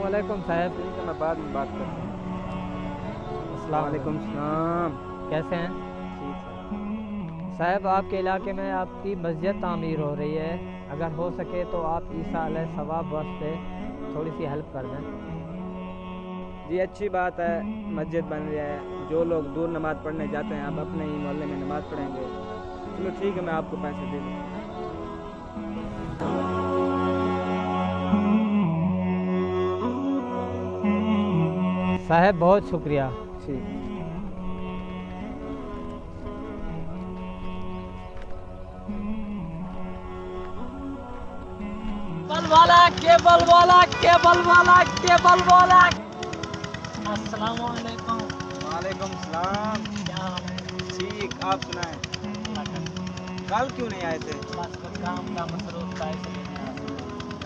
वालेकुम साहब। ठीक है, मैं बाद में बात करता हूँ। अस्सलाम वालेकुम सलाम। कैसे हैं ठीक है। साहब? आपके इलाके में आपकी मस्जिद तामीर हो रही है, अगर हो सके तो आप ईसा अलैहि सवाब वास्ते थोड़ी सी हेल्प कर दें। जी अच्छी बात है, मस्जिद बन रही है, जो लोग दूर नमाज़ पढ़ने जाते हैं अब अपने ही मोहल्ले में नमाज़ पढ़ेंगे। चलो ठीक है, मैं आपको पैसे दे दूँ। साहब बहुत शुक्रिया। ठीक। केबल वाला केबल वाला केबल वाला। अस्सलाम वालेकुम। वालेकुम सलाम। क्या हाल है? ठीक, आप सुनाएं। कल क्यों नहीं आए थे? बस काम का मसरूफ था इसलिए नहीं आ सका।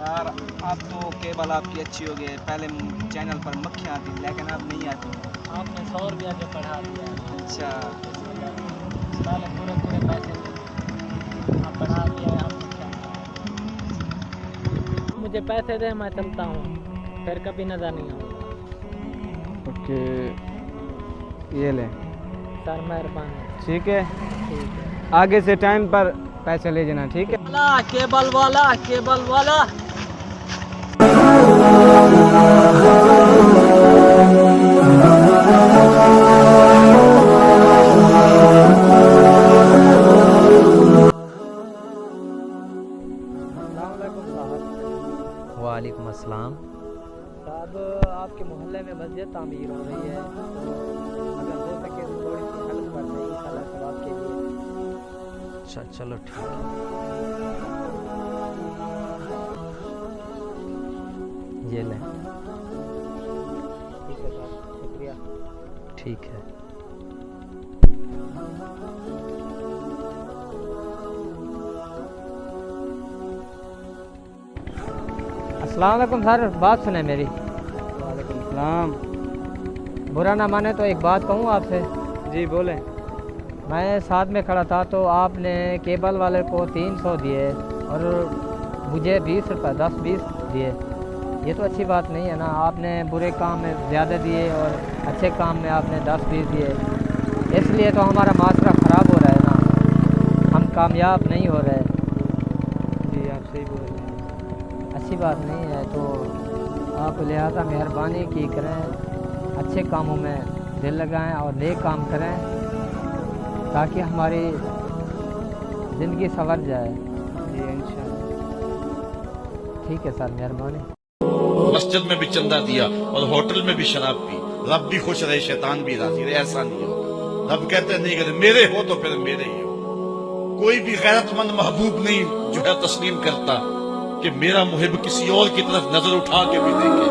यार अब तो केबल आपकी अच्छी हो गई, पहले चैनल पर मक्खियाँ आती थी लेकिन अब नहीं आती। आपने 100 रुपया जो बढ़ा दिया है, अच्छा। इस वजह से पहले पूरे पूरे पैसे थे, अब बढ़ा दिया है। आपको क्या मुझे पैसे दे, मैं चलता हूँ, फिर कभी नजर नहीं आऊँगा। ओके, ये लें। सर मेहरबानी। ठीक है, ठीक है। आगे से टाइम पर पैसे ले जाना, ठीक है। केबल वाला केबल वाला। वालेकुम अस्सलाम। साहब आपके मोहल्ले में मस्जिद तामीर हो रही है, तो अगर हो सके तो थोड़ी सी हेल्प कर दें इंशाल्लाह सवाब के लिए। अच्छा चलो ठीक है, ये लें। ठीक है सर, शुक्रिया। ठीक है। अस्सलाम वालेकुम सर, बात सुने मेरी। वालेकुम सलाम। बुरा ना माने तो एक बात कहूँ आपसे। जी बोलें। मैं साथ में खड़ा था तो आपने केबल वाले को 300 दिए और मुझे 20 रुपये 10-20 दिए। ये तो अच्छी बात नहीं है ना, आपने बुरे काम में ज़्यादा दिए और अच्छे काम में आपने 10-20 दिए, इसलिए तो हमारा माशरा ख़राब हो रहा है ना, हम कामयाब नहीं हो रहे। जी आप सही बोल रहे हैं। अच्छी बात नहीं है, तो आप लिहाजा मेहरबानी की करें, अच्छे कामों में दिल लगाएं और नेक काम करें ताकि हमारी ज़िंदगी संवर जाए। जी इंशाल्लाह। ठीक है सर, मेहरबानी। मस्जिद में भी चंदा दिया और होटल में भी शराब पी, रब भी खुश रहे शैतान भी राजी रहे, ऐसा नहीं होगा। रब कहते नहीं कहते मेरे हो तो फिर मेरे ही हो। कोई भी गैरतमंद महबूब नहीं जो है तस्लीम करता कि मेरा मुहिब किसी और की तरफ नजर उठा के भी देखे।